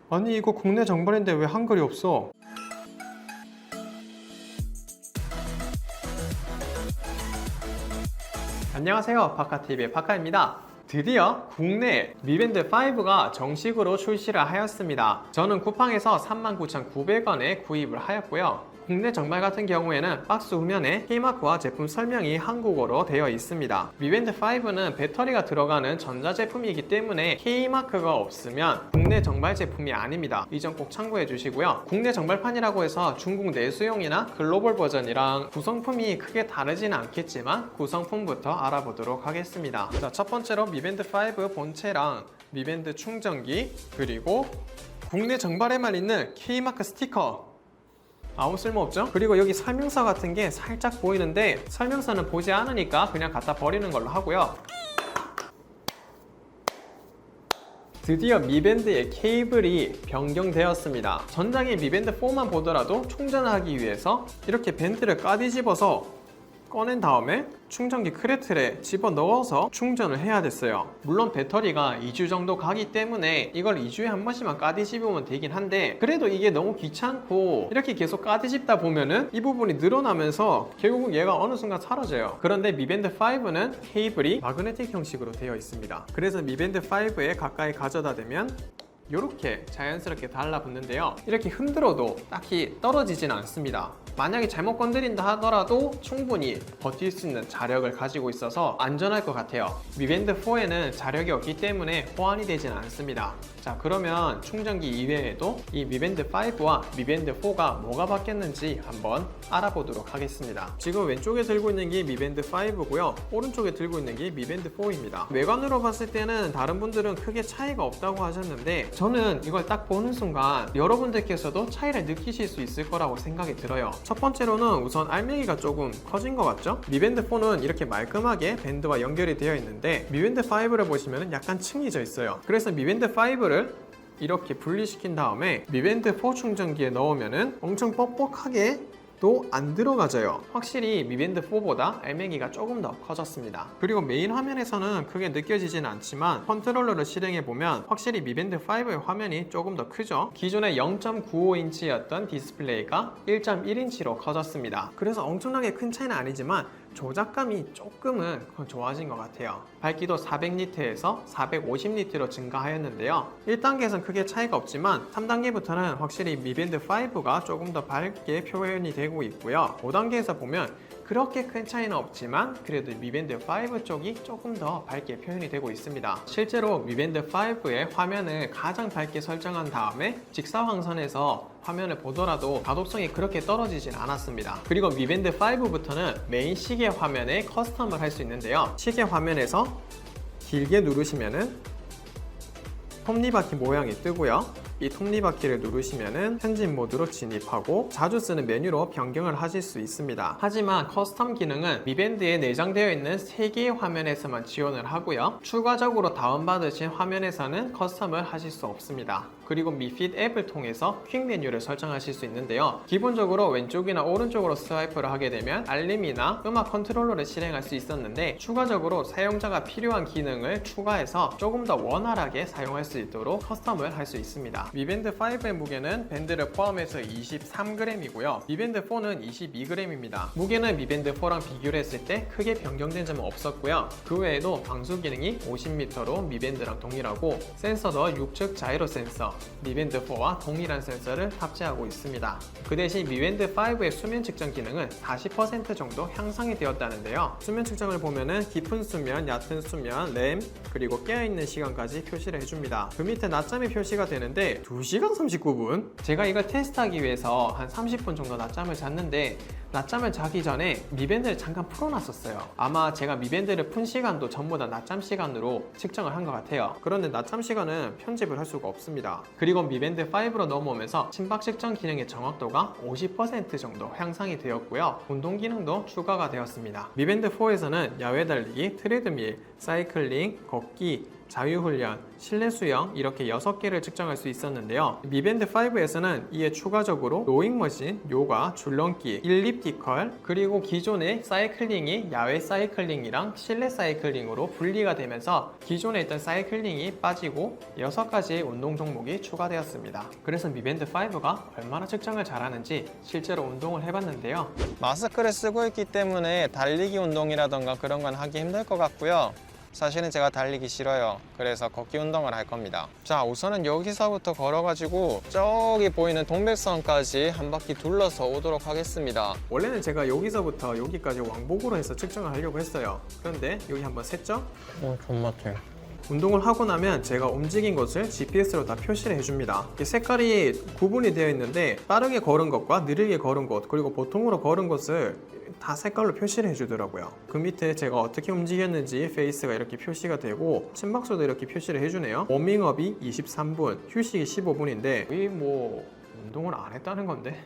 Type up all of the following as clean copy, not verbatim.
아니 이거 국내 정발인데 왜 한글이 없어? 안녕하세요, 바카TV의 바카입니다. 드디어 국내 미밴드 5가 정식으로 출시를 하였습니다. 저는 쿠팡에서 39,900원에 구입을 하였고요. 국내 정발 같은 경우에는 박스 후면에 K마크와 제품 설명이 한국어로 되어 있습니다. 미밴드 5는 배터리가 들어가는 전자제품이기 때문에 K마크가 없으면 국내 정발 제품이 아닙니다. 이 점 꼭 참고해 주시고요. 국내 정발판이라고 해서 중국 내수용이나 글로벌 버전이랑 구성품이 크게 다르지는 않겠지만 구성품부터 알아보도록 하겠습니다. 자, 첫 번째로 미밴드 5 본체랑 미밴드 충전기, 그리고 국내 정발에만 있는 K마크 스티커, 아무 쓸모없죠? 그리고 여기 설명서 같은 게 살짝 보이는데 설명서는 보지 않으니까 그냥 갖다 버리는 걸로 하고요. 드디어 미밴드의 케이블이 변경되었습니다. 전작의 미밴드 4만 보더라도 충전하기 위해서 이렇게 밴드를 까뒤집어서 꺼낸 다음에 충전기 크레틀에 집어넣어서 충전을 해야 됐어요. 물론 배터리가 2주 정도 가기 때문에 이걸 2주에 한 번씩만 까뒤집으면 되긴 한데, 그래도 이게 너무 귀찮고 이렇게 계속 까뒤집다 보면은 이 부분이 늘어나면서 결국 얘가 어느 순간 사라져요. 그런데 미밴드 5는 케이블이 마그네틱 형식으로 되어 있습니다. 그래서 미밴드 5에 가까이 가져다 대면 이렇게 자연스럽게 달라붙는데요. 이렇게 흔들어도 딱히 떨어지진 않습니다. 만약에 잘못 건드린다 하더라도 충분히 버틸 수 있는 자력을 가지고 있어서 안전할 것 같아요. 미밴드 4에는 자력이 없기 때문에 호환이 되진 않습니다. 자, 그러면 충전기 이외에도 이 미밴드 5와 미밴드 4가 뭐가 바뀌었는지 한번 알아보도록 하겠습니다. 지금 왼쪽에 들고 있는 게 미밴드 5고요. 오른쪽에 들고 있는 게 미밴드 4입니다. 외관으로 봤을 때는 다른 분들은 크게 차이가 없다고 하셨는데 저는 이걸 딱 보는 순간 여러분들께서도 차이를 느끼실 수 있을 거라고 생각이 들어요. 첫 번째로는 우선 알맹이가 조금 커진 것 같죠? 미밴드 4는 이렇게 말끔하게 밴드와 연결이 되어 있는데 미밴드 5를 보시면 약간 층이져 있어요. 그래서 미밴드 5를 이렇게 분리시킨 다음에 미밴드 4 충전기에 넣으면은 엄청 뻑뻑하게 또 안 들어가져요. 확실히 미밴드 4보다 알맹이가 조금 더 커졌습니다. 그리고 메인 화면에서는 크게 느껴지진 않지만 컨트롤러를 실행해보면 확실히 미밴드 5의 화면이 조금 더 크죠. 기존에 0.95인치였던 디스플레이가 1.1인치로 커졌습니다. 그래서 엄청나게 큰 차이는 아니지만 조작감이 조금은 좋아진 것 같아요. 밝기도 400니트에서 450니트로 증가하였는데요. 1단계에서는 크게 차이가 없지만 3단계부터는 확실히 미밴드 5가 조금 더 밝게 표현이 되고 있고요. 5단계에서 보면 그렇게 큰 차이는 없지만 그래도 미밴드 5 쪽이 조금 더 밝게 표현이 되고 있습니다. 실제로 미밴드 5의 화면을 가장 밝게 설정한 다음에 직사광선에서 화면을 보더라도 가독성이 그렇게 떨어지진 않았습니다. 그리고 미밴드 5부터는 메인 시계 화면에 커스텀을 할 수 있는데요. 시계 화면에서 길게 누르시면은 톱니바퀴 모양이 뜨고요. 이 톱니바퀴를 누르시면은 편집 모드로 진입하고 자주 쓰는 메뉴로 변경을 하실 수 있습니다. 하지만 커스텀 기능은 미밴드에 내장되어 있는 3개의 화면에서만 지원을 하고요. 추가적으로 다운받으신 화면에서는 커스텀을 하실 수 없습니다. 그리고 미핏 앱을 통해서 퀵 메뉴를 설정하실 수 있는데요. 기본적으로 왼쪽이나 오른쪽으로 스와이프를 하게 되면 알림이나 음악 컨트롤러를 실행할 수 있었는데 추가적으로 사용자가 필요한 기능을 추가해서 조금 더 원활하게 사용할 수 있도록 커스텀을 할 수 있습니다. 미밴드 5의 무게는 밴드를 포함해서 23g이고요. 미밴드 4는 22g입니다. 무게는 미밴드 4랑 비교를 했을 때 크게 변경된 점은 없었고요. 그 외에도 방수 기능이 50m로 미밴드랑 동일하고 센서도 6측 자이로 센서, 미밴드 4와 동일한 센서를 탑재하고 있습니다. 그 대신 미밴드 5의 수면 측정 기능은 40% 정도 향상이 되었다는데요. 수면 측정을 보면은 깊은 수면, 얕은 수면, 램, 그리고 깨어있는 시간까지 표시를 해줍니다. 그 밑에 낮잠이 표시가 되는데 2시간 39분? 제가 이걸 테스트하기 위해서 한 30분 정도 낮잠을 잤는데 낮잠을 자기 전에 미밴드를 잠깐 풀어놨었어요. 아마 제가 미밴드를 푼 시간도 전부 다 낮잠 시간으로 측정을 한 것 같아요. 그런데 낮잠 시간은 편집을 할 수가 없습니다. 그리고 미밴드 5로 넘어오면서 심박 측정 기능의 정확도가 50% 정도 향상이 되었고요. 운동 기능도 추가가 되었습니다. 미밴드 4에서는 야외 달리기, 트레드밀, 사이클링, 걷기, 자유훈련, 실내 수영 이렇게 6개를 측정할 수 있었는데요. 미밴드 5에서는 이에 추가적으로 로잉머신, 요가, 줄넘기, 일리프티컬, 그리고 기존의 사이클링이 야외 사이클링이랑 실내 사이클링으로 분리가 되면서 기존에 있던 사이클링이 빠지고 6가지의 운동 종목이 추가되었습니다. 그래서 미밴드 5가 얼마나 측정을 잘하는지 실제로 운동을 해봤는데요. 마스크를 쓰고 있기 때문에 달리기 운동이라던가 그런 건 하기 힘들 것 같고요. 사실은 제가 달리기 싫어요. 그래서 걷기 운동을 할 겁니다. 자, 우선은 여기서부터 걸어가지고 저기 보이는 동백선까지 한 바퀴 둘러서 오도록 하겠습니다. 원래는 제가 여기서부터 여기까지 왕복으로 해서 측정을 하려고 했어요. 그런데 여기 한번 셌죠? 존맛해. 운동을 하고 나면 제가 움직인 곳을 GPS로 다 표시를 해줍니다. 색깔이 구분이 되어 있는데 빠르게 걸은 것과 느리게 걸은 곳, 그리고 보통으로 걸은 곳을 다 색깔로 표시를 해주더라고요. 그 밑에 제가 어떻게 움직였는지 페이스가 이렇게 표시가 되고 심박수도 이렇게 표시를 해주네요. 워밍업이 23분, 휴식이 15분인데 거의 뭐 운동을 안 했다는 건데.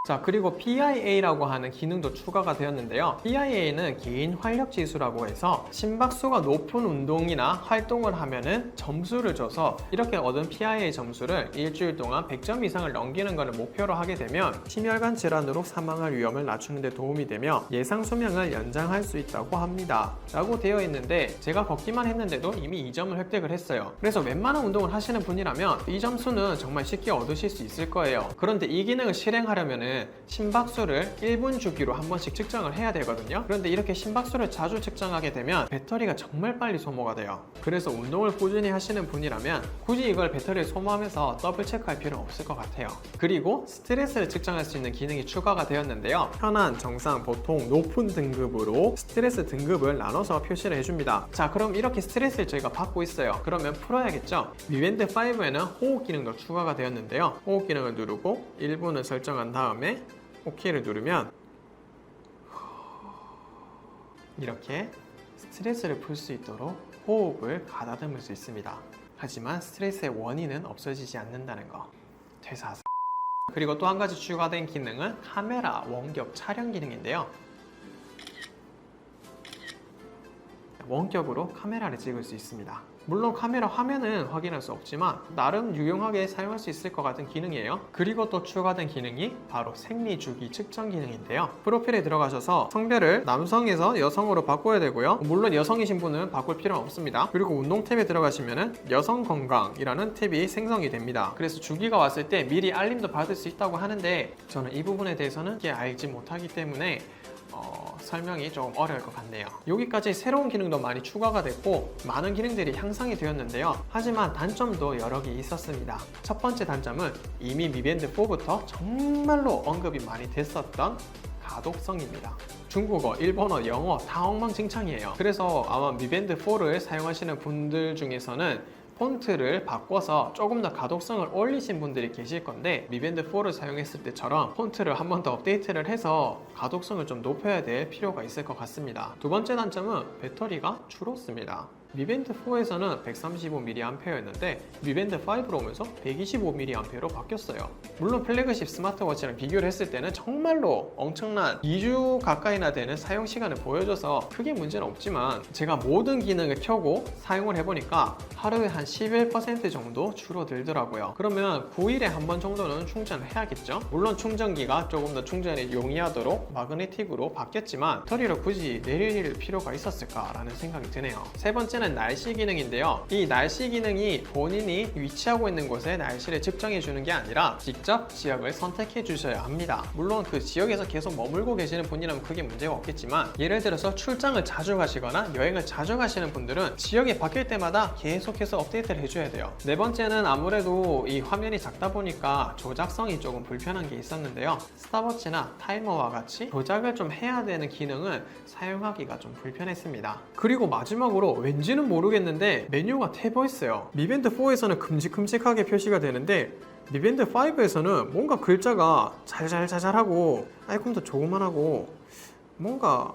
자, 그리고 PIA라고 하는 기능도 추가가 되었는데요. PIA는 개인 활력 지수라고 해서 심박수가 높은 운동이나 활동을 하면은 점수를 줘서 이렇게 얻은 PIA 점수를 일주일 동안 100점 이상을 넘기는 것을 목표로 하게 되면 심혈관 질환으로 사망할 위험을 낮추는 데 도움이 되며 예상 수명을 연장할 수 있다고 합니다. 라고 되어 있는데 제가 걷기만 했는데도 이미 2점을 획득을 했어요. 그래서 웬만한 운동을 하시는 분이라면 이 점수는 정말 쉽게 얻으실 수 있을 거예요. 그런데 이 기능을 실행하려면 심박수를 1분 주기로 한 번씩 측정을 해야 되거든요. 그런데 이렇게 심박수를 자주 측정하게 되면 배터리가 정말 빨리 소모가 돼요. 그래서 운동을 꾸준히 하시는 분이라면 굳이 이걸 배터리를 소모하면서 더블 체크할 필요는 없을 것 같아요. 그리고 스트레스를 측정할 수 있는 기능이 추가가 되었는데요. 편한, 정상, 보통, 높은 등급으로 스트레스 등급을 나눠서 표시를 해줍니다. 자, 그럼 이렇게 스트레스를 저희가 받고 있어요. 그러면 풀어야겠죠? 미밴드 5에는 호흡 기능도 추가가 되었는데요. 호흡 기능을 누르고 1분을 설정한 다음에 OK를 누르면 이렇게 스트레스를 풀 수 있도록 호흡을 가다듬을 수 있습니다. 하지만 스트레스의 원인은 없어지지 않는다는 거 되사서. 그리고 또 한 가지 추가된 기능은 카메라 원격 촬영 기능인데요. 원격으로 카메라를 찍을 수 있습니다. 물론 카메라 화면은 확인할 수 없지만 나름 유용하게 사용할 수 있을 것 같은 기능이에요. 그리고 또 추가된 기능이 바로 생리주기 측정 기능인데요. 프로필에 들어가셔서 성별을 남성에서 여성으로 바꿔야 되고요. 물론 여성이신 분은 바꿀 필요는 없습니다. 그리고 운동 탭에 들어가시면은 여성 건강이라는 탭이 생성이 됩니다. 그래서 주기가 왔을 때 미리 알림도 받을 수 있다고 하는데 저는 이 부분에 대해서는 알지 못하기 때문에 설명이 조금 어려울 것 같네요. 여기까지 새로운 기능도 많이 추가가 됐고 많은 기능들이 향상이 되었는데요. 하지만 단점도 여러 개 있었습니다. 첫 번째 단점은 이미 미밴드 4부터 정말로 언급이 많이 됐었던 가독성입니다. 중국어, 일본어, 영어 다 엉망진창이에요. 그래서 아마 미밴드 4를 사용하시는 분들 중에서는 폰트를 바꿔서 조금 더 가독성을 올리신 분들이 계실 건데 미밴드 4를 사용했을 때처럼 폰트를 한 번 더 업데이트를 해서 가독성을 좀 높여야 될 필요가 있을 것 같습니다. 두 번째 단점은 배터리가 줄었습니다. 미밴드 4에서는 135mAh였는데 미밴드 5로 오면서 125mAh로 바뀌었어요. 물론 플래그십 스마트워치랑 비교를 했을 때는 정말로 엄청난 2주 가까이나 되는 사용 시간을 보여줘서 크게 문제는 없지만 제가 모든 기능을 켜고 사용을 해보니까 하루에 한 11% 정도 줄어들더라고요. 그러면 9일에 한 번 정도는 충전을 해야겠죠? 물론 충전기가 조금 더 충전이 용이하도록 마그네틱으로 바뀌었지만 배터리를 굳이 내릴 필요가 있었을까라는 생각이 드네요. 세 번째는 날씨 기능인데요. 이 날씨 기능이 본인이 위치하고 있는 곳에 날씨를 측정해 주는 게 아니라 직접 지역을 선택해 주셔야 합니다. 물론 그 지역에서 계속 머물고 계시는 분이라면 크게 문제가 없겠지만 예를 들어서 출장을 자주 가시거나 여행을 자주 가시는 분들은 지역이 바뀔 때마다 계속해서 업데이트를 해줘야 돼요. 네 번째는 아무래도 이 화면이 작다 보니까 조작성이 조금 불편한 게 있었는데요. 스탑워치나 타이머와 같이 조작을 좀 해야 되는 기능은 사용하기가 좀 불편했습니다. 그리고 마지막으로 왠지는 모르겠는데 메뉴가 탭어 있어요. 미밴드 4에서는 큼직큼직하게 표시가 되는데 미밴드 5에서는 뭔가 글자가 잘잘잘잘하고 아이콘도 조그만하고 뭔가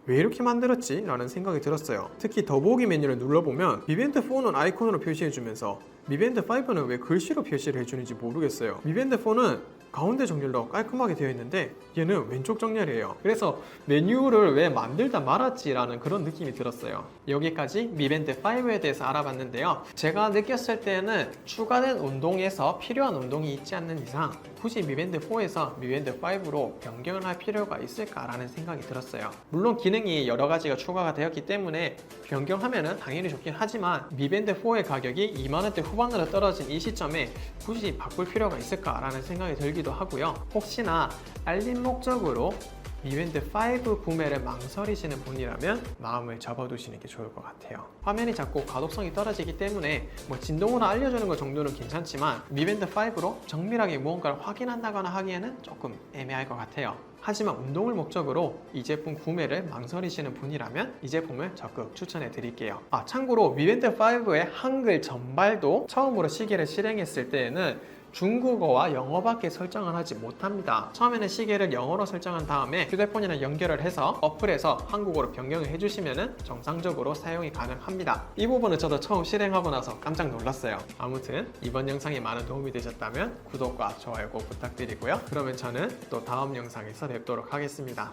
왜 이렇게 만들었지? 라는 생각이 들었어요. 특히 더보기 메뉴를 눌러보면 미밴드 4는 아이콘으로 표시해주면서 미밴드 5는 왜 글씨로 표시를 해주는지 모르겠어요. 미밴드 4는 가운데 정렬로 깔끔하게 되어 있는데 얘는 왼쪽 정렬이에요. 그래서 메뉴를 왜 만들다 말았지라는 그런 느낌이 들었어요. 여기까지 미밴드 5에 대해서 알아봤는데요. 제가 느꼈을 때는 추가된 운동에서 필요한 운동이 있지 않는 이상 굳이 미밴드 4에서 미밴드 5로 변경을 할 필요가 있을까라는 생각이 들었어요. 물론 기능이 여러 가지가 추가가 되었기 때문에 변경하면 당연히 좋긴 하지만 미밴드 4의 가격이 2만원대 후반으로 떨어진 이 시점에 굳이 바꿀 필요가 있을까라는 생각이 들기도 하고요. 혹시나 알림 목적으로 미밴드 5 구매를 망설이시는 분이라면 마음을 접어두시는 게 좋을 것 같아요. 화면이 작고 가독성이 떨어지기 때문에 뭐 진동으로 알려주는 것 정도는 괜찮지만 미밴드 5로 정밀하게 무언가를 확인한다거나 하기에는 조금 애매할 것 같아요. 하지만 운동을 목적으로 이 제품 구매를 망설이시는 분이라면 이 제품을 적극 추천해 드릴게요. 참고로 미밴드 5의 한글 전발도 처음으로 시계를 실행했을 때에는 중국어와 영어밖에 설정을 하지 못합니다. 처음에는 시계를 영어로 설정한 다음에 휴대폰이랑 연결을 해서 어플에서 한국어로 변경을 해주시면 정상적으로 사용이 가능합니다. 이 부분은 저도 처음 실행하고 나서 깜짝 놀랐어요. 아무튼 이번 영상이 많은 도움이 되셨다면 구독과 좋아요 꼭 부탁드리고요. 그러면 저는 또 다음 영상에서 뵙도록 하겠습니다.